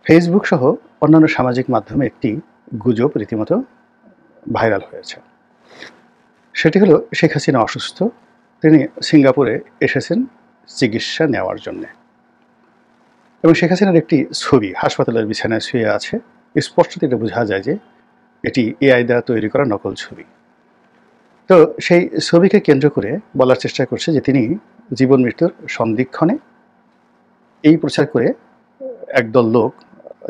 Facebook সহ অন্যান্য সামাজিক মাধ্যমে একটি গুজব রীতিমতো ভাইরাল হয়েছে। সেটি হলো শেখ হাসিনা অসুস্থ, তিনি সিঙ্গাপুরে এসেছেন চিকিৎসা নেওয়ার জন্যে এবং শেখ হাসিনার একটি ছবি হাসপাতালের বিছানায় শুয়ে আছে। স্পষ্টত এটা বোঝা যায় যে এটি এআই দ্বারা তৈরি করা নকল ছবি। তো সেই ছবিকে কেন্দ্র করে বলার চেষ্টা করছে যে তিনি জীবন মৃত্যুর সন্ধিক্ষণে এই প্রচার করে একদল লোক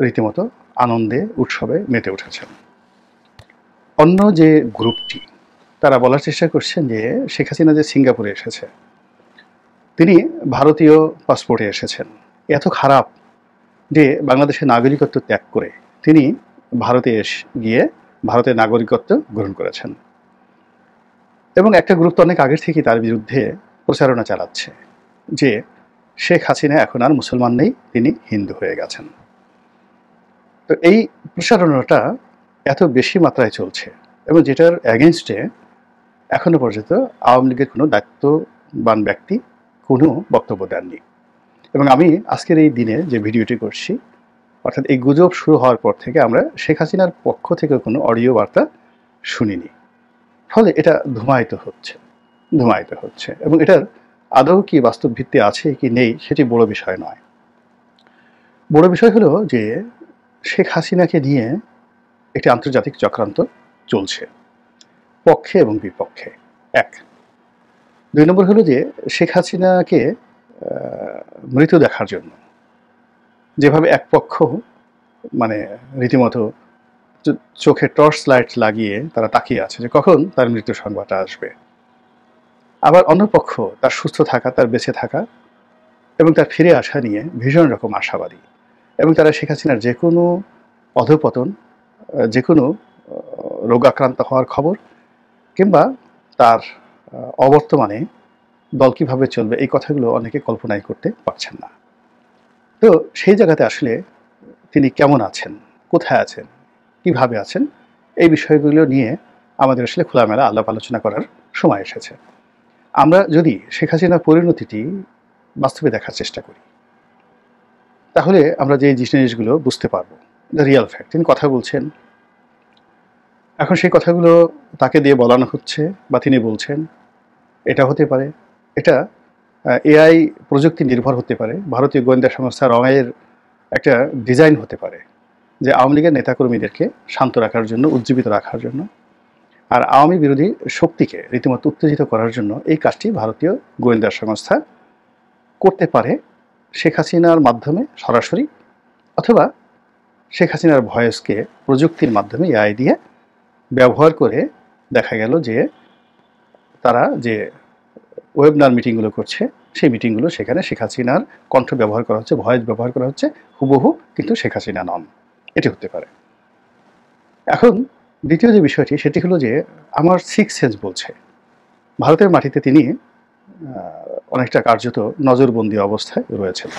রীতিমতো আনন্দে উৎসবে মেতে উঠেছেন। অন্য যে গ্রুপটি তারা বলার চেষ্টা করছেন যে শেখ হাসিনা যে সিঙ্গাপুরে এসেছে, তিনি ভারতীয় পাসপোর্টে এসেছেন, এত খারাপ যে বাংলাদেশের নাগরিকত্ব ত্যাগ করে তিনি ভারতে গিয়ে ভারতের নাগরিকত্ব গ্রহণ করেছেন এবং একটা গ্রুপ তো অনেক আগের থেকেই তার বিরুদ্ধে প্রচারণা চালাচ্ছে যে শেখ হাসিনা এখন আর মুসলমান নেই, তিনি হিন্দু হয়ে গেছেন। তো এই প্রচারণাটা এত বেশি মাত্রায় চলছে এবং যেটার অ্যাগেনস্টে এখনো পর্যন্ত আওয়ামী লীগের কোনো দায়িত্ববান ব্যক্তি কোনো বক্তব্য দেননি। এবং আমি আজকের এই দিনে যে ভিডিওটি করছি, অর্থাৎ এই গুজব শুরু হওয়ার পর থেকে আমরা শেখ হাসিনার পক্ষ থেকে কোনো অডিও বার্তা শুনিনি। ফলে এটা ধুমায়িত হচ্ছে এবং এটার আদৌ কি বাস্তব ভিত্তি আছে কি নেই সেটি বড় বিষয় নয়। বড় বিষয় হলো যে শেখ হাসিনাকে নিয়ে একটি আন্তর্জাতিক চক্রান্ত চলছে পক্ষে এবং বিপক্ষে। এক, দুই নম্বর হলো যে শেখ হাসিনাকে মৃত দেখার জন্য যেভাবে এক পক্ষ মানে রীতিমতো চোখে টর্চ লাইট লাগিয়ে তারা তাকিয়ে আছে যে কখন তার মৃত্যু সংবাদটা আসবে, আবার অন্য পক্ষ তার সুস্থ থাকা, তার বেঁচে থাকা এবং তার ফিরে আসা নিয়ে ভীষণ রকম আশাবাদী এবং তারা শেখ হাসিনার যে কোনো অধঃপতন, যে কোনো রোগাক্রান্ত হওয়ার খবর কিংবা তার অবর্তমানে দল কীভাবে চলবে এই কথাগুলো অনেকে কল্পনাই করতে পারছেন না। তো সেই জায়গাতে আসলে তিনি কেমন আছেন, কোথায় আছেন, কিভাবে আছেন, এই বিষয়গুলো নিয়ে আমাদের আসলে খোলামেলা আলাপ আলোচনা করার সময় এসেছে। আমরা যদি শেখ হাসিনার পরিণতিটি বাস্তবে দেখার চেষ্টা করি তাহলে আমরা যে জিনিসগুলো বুঝতে পারবো, দ্য রিয়াল ফ্যাক্ট। তিনি কথা বলছেন, এখন সেই কথাগুলো তাকে দিয়ে বলানো হচ্ছে বা তিনি বলছেন, এটা হতে পারে, এটা এআই প্রযুক্তি নির্ভর হতে পারে, ভারতীয় গোয়েন্দা সংস্থা রয়ের একটা ডিজাইন হতে পারে যে আওয়ামী লীগের নেতাকর্মীদেরকে শান্ত রাখার জন্য, উজ্জীবিত রাখার জন্য আর আওয়ামী বিরোধী শক্তিকে রীতিমতো উত্তেজিত করার জন্য এই কাজটি ভারতীয় গোয়েন্দা সংস্থা করতে পারে শেখ হাসিনার মাধ্যমে সরাসরি, অথবা শেখ হাসিনার ভয়েসকে প্রযুক্তির মাধ্যমে এআই দিয়ে ব্যবহার করে দেখা গেল যে তারা যে ওয়েবিনার মিটিংগুলো করছে সেই মিটিংগুলো সেখানে শেখ হাসিনার কণ্ঠ ব্যবহার করা হচ্ছে, ভয়েস ব্যবহার করা হচ্ছে, হুবহু কিন্তু শেখ হাসিনা নন, এটি হতে পারে। এখন দ্বিতীয় যে বিষয়টি সেটি হলো যে আমার সিক্স সেন্স বলছে ভারতের মাটিতে তিনি অনেকটা কার্যত নজরবন্দি অবস্থায় রয়েছেন।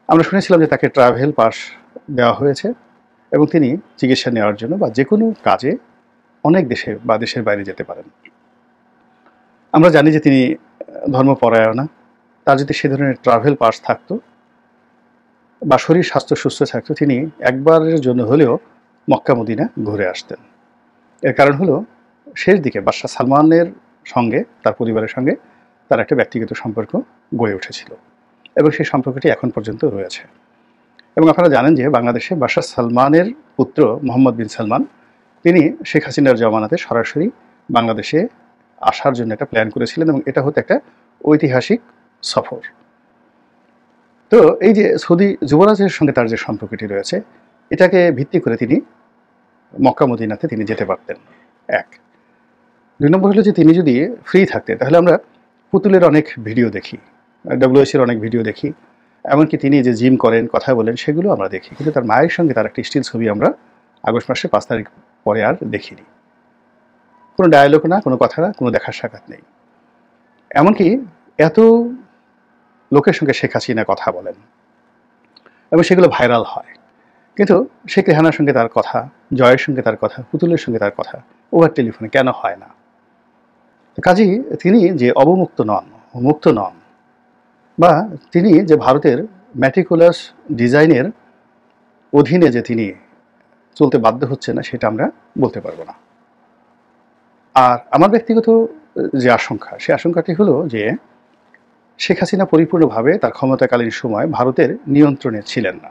আমরা শুনেছিলাম যে তাকে ট্রাভেল পাস দেওয়া হয়েছে এবং তিনি চিকিৎসা নেওয়ার জন্য বা যে কোনো কাজে অনেক দেশে বা দেশের বাইরে যেতে পারেন। আমরা জানি যে তিনি ধর্মপরায়ণা, তার যদি সে ধরনের ট্রাভেল পাস থাকতো বা শরীর স্বাস্থ্য সুস্থ থাকতো তিনি একবারের জন্য হলেও মক্কা মদিনা ঘুরে আসতেন। এর কারণ হলো শেষ দিকে বাদশাহ সালমানের সঙ্গে, তার পরিবারের সঙ্গে তার একটা ব্যক্তিগত সম্পর্ক গড়ে উঠেছিল এবং সেই সম্পর্কটি এখন পর্যন্ত রয়েছে। এবং আপনারা জানেন যে বাংলাদেশে বাদশাহ সালমানের পুত্র মোহাম্মদ বিন সালমান তিনি শেখ হাসিনার জমানাতে সরাসরি বাংলাদেশে আসার জন্য একটা প্ল্যান করেছিলেন এবং এটা হতো একটা ঐতিহাসিক সফর। তো এই যে সৌদি যুবরাজের সঙ্গে তার যে সম্পর্কটি রয়েছে এটাকে ভিত্তি করে তিনি মক্কা মদিনাতে তিনি যেতে পারতেন। এক, দুই নম্বর হলো যে তিনি যদি ফ্রি থাকতেন তাহলে আমরা পুতুলের অনেক ভিডিও দেখি, ডব্লিউএসির অনেক ভিডিও দেখি, এমনকি তিনি যে জিম করেন, কথা বলেন সেগুলো আমরা দেখি, কিন্তু তার মায়ের সঙ্গে তার একটা স্টিল ছবি আমরা আগস্ট মাসে 5 তারিখ পরে আর দেখিনি। কোনো ডায়ালগ না, কোনো কথা না, কোনো দেখার সাক্ষাৎ নেই। এমনকি এত লোকের সঙ্গে শেখ হাসিনা কথা বলেন এবং সেগুলো ভাইরাল হয়, কিন্তু শেখ রেহানার সঙ্গে তার কথা, জয়ের সঙ্গে তার কথা, পুতুলের সঙ্গে তার কথা ওভার টেলিফোনে কেন হয় না? কাজেই তিনি যে অবমুক্ত নন, মুক্ত নন, বা তিনি যে ভারতের ম্যাটিকুলাস ডিজাইনের অধীনে যে তিনি চলতে বাধ্য হচ্ছে না সেটা আমরা বলতে পারবো না। আর আমার ব্যক্তিগত যে আশঙ্কা, সেই আশঙ্কাটি হলো যে শেখ হাসিনা পরিপূর্ণভাবে তার ক্ষমতাকালীন সময় ভারতের নিয়ন্ত্রণে ছিলেন না।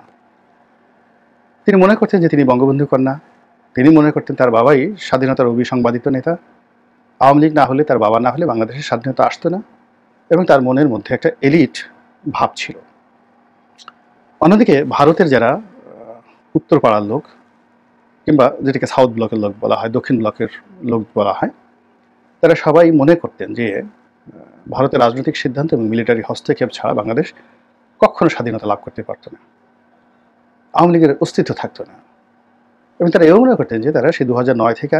তিনি মনে করতেন যে তিনি বঙ্গবন্ধু কন্যা, তিনি মনে করতেন তার বাবাই স্বাধীনতার অভিসংবাদিত নেতা, আওয়ামী লীগ না হলে, তার বাবা না হলে বাংলাদেশের স্বাধীনতা আসতো না, এবং তার মনের মধ্যে একটা এলিট ভাব ছিল। অন্যদিকে ভারতের যারা উত্তর পাড়ার লোক, কিংবা যেটাকে সাউথ ব্লকের লোক বলা হয়, দক্ষিণ ব্লকের লোক বলা হয়, তারা সবাই মনে করতেন যে ভারতের রাজনৈতিক সিদ্ধান্ত এবং মিলিটারি হস্তক্ষেপ ছাড়া বাংলাদেশ কখনো স্বাধীনতা লাভ করতে পারত না, আওয়ামী লীগের অস্তিত্ব থাকতো না। এবং তারা এও মনে করতেন যে তারা সেই 2009 থেকে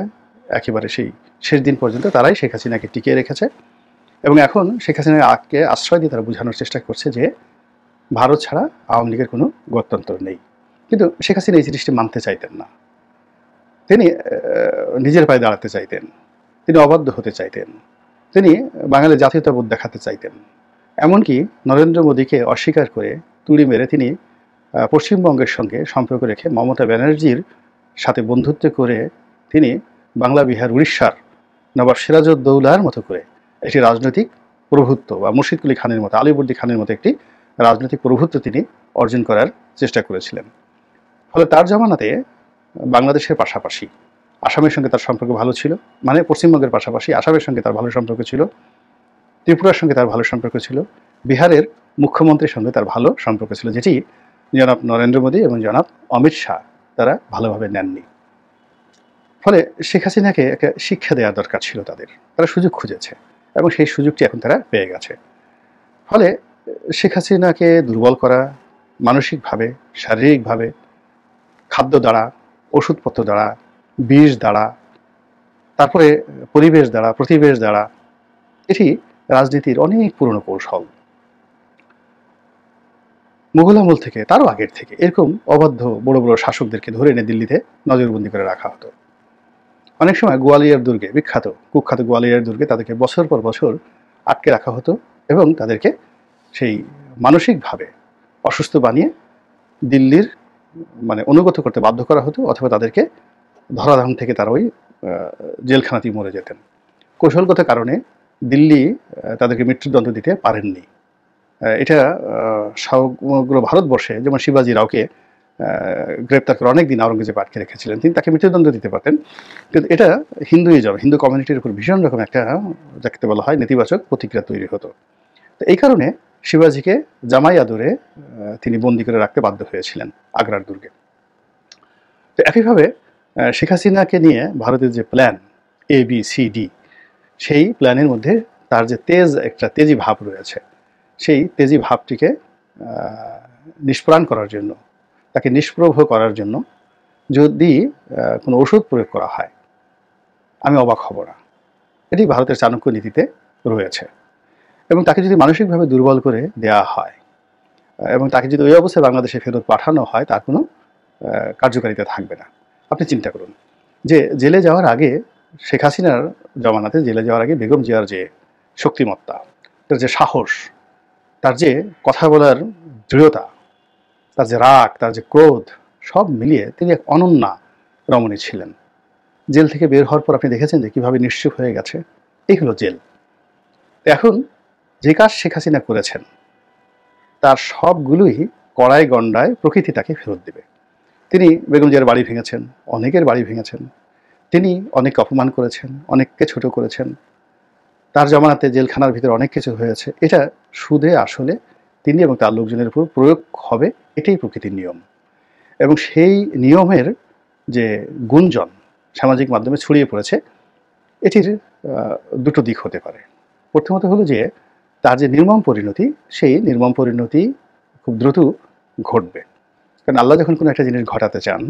একেবারে সেই শেষ দিন পর্যন্ত তারাই শেখ হাসিনাকে টিকিয়ে রেখেছে, এবং এখন শেখ হাসিনাকে আশ্রয় দিয়ে তারা বোঝানোর চেষ্টা করছে যে ভারত ছাড়া আওয়ামী লীগের কোনো গত্যন্তর নেই। কিন্তু শেখ হাসিনা এই জিনিসটি মানতে চাইতেন না। তিনি নিজের পায়ে দাঁড়াতে চাইতেন, তিনি অবাধ্য হতে চাইতেন, তিনি বাঙালির জাতীয়তাবোধ দেখাতে চাইতেন। এমনকি নরেন্দ্র মোদীকে অস্বীকার করে তুড়ি মেরে তিনি পশ্চিমবঙ্গের সঙ্গে সম্পর্ক রেখে মমতা ব্যানার্জির সাথে বন্ধুত্ব করে তিনি বাংলা, বিহার, উড়িষ্যার নবাব সিরাজউদ্দৌলার মতো করে একটি রাজনৈতিক প্রভুত্ব, বা মুর্শিদকুলি খানের মতো, আলিবর্দী খানের মতো একটি রাজনৈতিক প্রভুত্ব তিনি অর্জন করার চেষ্টা করেছিলেন। ফলে তার জমানাতে বাংলাদেশের পাশাপাশি আসামের সঙ্গে তার সম্পর্ক ভালো ছিল, মানে পশ্চিমবঙ্গের পাশাপাশি আসামের সঙ্গে তার ভালো সম্পর্ক ছিল, ত্রিপুরার সঙ্গে তার ভালো সম্পর্ক ছিল, বিহারের মুখ্যমন্ত্রীর সঙ্গে তার ভালো সম্পর্ক ছিল, যেটি জনাব নরেন্দ্র মোদী এবং জনাব অমিত শাহ তারা ভালোভাবে নেননি। ফলে শেখ হাসিনাকে একটা শিক্ষা দেওয়া দরকার ছিল তাদের, তারা সুযোগ খুঁজেছে এবং সেই সুযোগটি এখন তারা পেয়ে গেছে। ফলে শেখ হাসিনাকে দুর্বল করা মানসিকভাবে, শারীরিকভাবে, খাদ্য দ্বারা, ওষুধপত্র দ্বারা, বিষ দ্বারা, তারপরে পরিবেশ দ্বারা, প্রতিবেশ দ্বারা, এটি রাজনীতির অনেক পুরনো কৌশল। মুঘল আমল থেকে, তারও আগের থেকে এরকম অবাধ্য বড় বড় শাসকদেরকে ধরে এনে দিল্লিতে নজরবন্দি করে রাখা হতো। অনেক সময় গোয়ালিয়র দুর্গে, বিখ্যাত কুখ্যাত গোয়ালিয়র দুর্গে তাদেরকে বছর পর বছর আটকে রাখা হতো এবং তাদেরকে সেই মানসিকভাবে অসুস্থ বানিয়ে দিল্লির মানে অনুগত করতে বাধ্য করা হতো, অথবা তাদেরকে ধরাধাম থেকে তারা ওই জেলখানাতেই মরে যেতেন। কৌশলগত কারণে দিল্লি তাদেরকে মৃত্যুদণ্ড দিতে পারেননি। এটা সমগ্র ভারতবর্ষে, যেমন শিবাজি রাওকে গ্রেপ্তার করে অনেক দিন আওরঙ্গজেব আটকে রেখেছিলেন, তিনি তাকে মৃত্যুদণ্ড দিতে পারতেন, কিন্তু এটা হিন্দুইজম, হিন্দু কমিউনিটির উপর ভীষণ রকম একটা, যাকে বলা হয়, নেতিবাচক প্রতিক্রিয়া তৈরি হতো। তো এই কারণে শিবাজিকে জামাই আদরে তিনি বন্দি করে রাখতে বাধ্য হয়েছিলেন আগ্রার দুর্গে। তো একইভাবে শেখ হাসিনাকে নিয়ে ভারতের যে প্ল্যান ABCD, সেই প্ল্যানের মধ্যে তার যে একটা তেজি ভাব রয়েছে, সেই তেজি ভাবটিকে নিষ্প্রাণ করার জন্য, তাকে নিষ্প্রভ করার জন্য যদি কোনো ওষুধ প্রয়োগ করা হয়, আমি অবাক হব না। এটি ভারতের চাণক্য নীতিতে রয়েছে। এবং তাকে যদি মানসিকভাবে দুর্বল করে দেয়া হয় এবং তাকে যদি ওই অবস্থায় বাংলাদেশে ফেরত পাঠানো হয়, তার কোনো কার্যকারিতা থাকবে না। আপনি চিন্তা করুন যে জেলে যাওয়ার আগে, শেখ হাসিনার জমানাতে জেলে যাওয়ার আগে বেগম জিয়ার যে শক্তিমত্তা, তার যে সাহস, তার যে কথা বলার দৃঢ়তা, তার যে রাগ, তার যে ক্রোধ, সব মিলিয়ে তিনি এক অনন্যা রমণী ছিলেন। জেল থেকে বের হওয়ার পর আপনি দেখেছেন যে কীভাবে নিশ্চুপ হয়ে গেছে। এই হলো জেল। এখন যে কাজ শেখ হাসিনা করেছেন তার সবগুলোই কড়াই গণ্ডায় প্রকৃতি তাকে ফেরত দেবে। তিনি বেগম জিয়ার বাড়ি ভেঙেছেন, অনেকের বাড়ি ভেঙেছেন, তিনি অনেক অপমান করেছেন, অনেককে ছোট করেছেন, তার জমানাতে জেলখানার ভিতরে অনেক কিছু হয়েছে। এটা সুদে আসলে তিনি এবং তার লোকজনের উপর প্রয়োগ হবে, এটাই প্রকৃতির নিয়ম। এবং সেই নিয়মের যে গুঞ্জন সামাজিক মাধ্যমে ছড়িয়ে পড়েছে, এটির দুটো দিক হতে পারে। প্রথমত হলো যে তার যে নির্মম পরিণতি, সেই নির্মম পরিণতি খুব দ্রুত ঘটবে। কারণ আল্লাহ যখন কোনো একটা জিনিস ঘটাতে চান,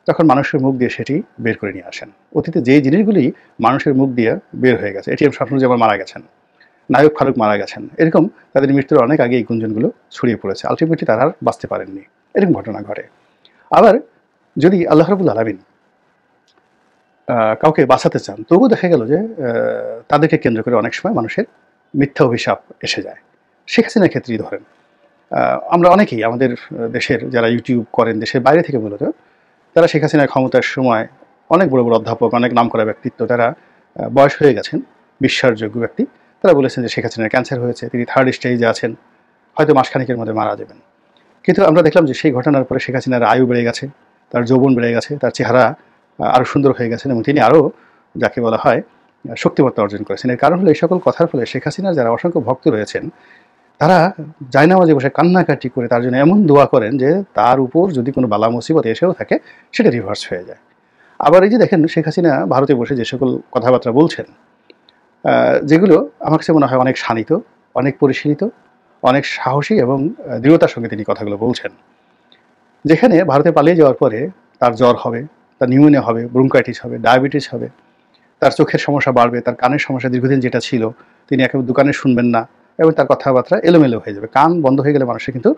তখন মানুষের মুখ দিয়ে সেটি বের করে নিয়ে আসেন। অতীতে যেই জিনিসগুলি মানুষের মুখ দিয়ে বের হয়ে গেছে, ATM শামসুজ্জামান মারা গেছেন, নায়ক ফারুক মারা গেছেন, এরকম তাদের মৃত্যুর অনেক আগে এই গুঞ্জনগুলো ছড়িয়ে পড়েছে। আলটিমেটলি তারা আর বাঁচতে পারেননি, এরকম ঘটনা ঘটে। আবার যদি আল্লাহ রাব্বুল আলামিন কাউকে বাঁচাতে চান, তবুও দেখা গেল যে তাদেরকে কেন্দ্র করে অনেক সময় মানুষের মিথ্যা অভিশাপ এসে যায়। শেখ হাসিনার ক্ষেত্রেই ধরেন, আমরা অনেকেই আমাদের দেশের যারা ইউটিউব করেন দেশের বাইরে থেকে মূলত, তারা শেখ হাসিনার ক্ষমতার সময় অনেক বড় বড় অধ্যাপক, অনেক নামকরা ব্যক্তিত্ব, তারা বয়স হয়ে গেছেন, বিশ্বাসযোগ্য ব্যক্তি, তারা বলেছেন যে শেখ হাসিনার ক্যান্সার হয়েছে, তিনি 3rd স্টেজে আছেন, হয়তো মাসখানেকের মধ্যে মারা যাবেন। কিন্তু আমরা দেখলাম যে সেই ঘটনার পরে শেখ হাসিনার আয়ু বেড়ে গেছে, তার যৌবন বেড়ে গেছে, তার চেহারা আরও সুন্দর হয়ে গেছেন এবং তিনি আরও যাকে বলা হয় শক্তিমত্তা অর্জন করেছেন। এর কারণ হলো এই সকল কথার ফলে শেখ হাসিনার যারা অসংখ্য ভক্ত রয়েছেন, তারা জায়নামাজে বসে কান্নাকাটি করে তার জন্য এমন দোয়া করেন যে তার উপর যদি কোনো বালা মুসিবত এসেও থাকে সেটা রিভার্স হয়ে যায়। আবার এই যে দেখেন শেখ হাসিনা ভারতে বসে যে সকল কথাবার্তা বলছেন, যেগুলো আমার কাছে মনে হয় অনেক শানিত, অনেক পরিশীলিত, অনেক সাহসী এবং দৃঢ়তার সঙ্গে তিনি কথাগুলো বলছেন। যেখানে ভারতে পালিয়ে যাওয়ার পরে তার জ্বর হবে, তার নিউমোনিয়া হবে, ব্রঙ্কাইটিস হবে, ডায়াবেটিস হবে, তার চোখের সমস্যা বাড়বে, তার কানের সমস্যা দীর্ঘদিন যেটা ছিল তিনি একেবারে দোকানে শুনবেন না এবং তার কথাবার্তা এলোমেলো হয়ে যাবে। কান বন্ধ হয়ে গেলে মানুষের কিন্তু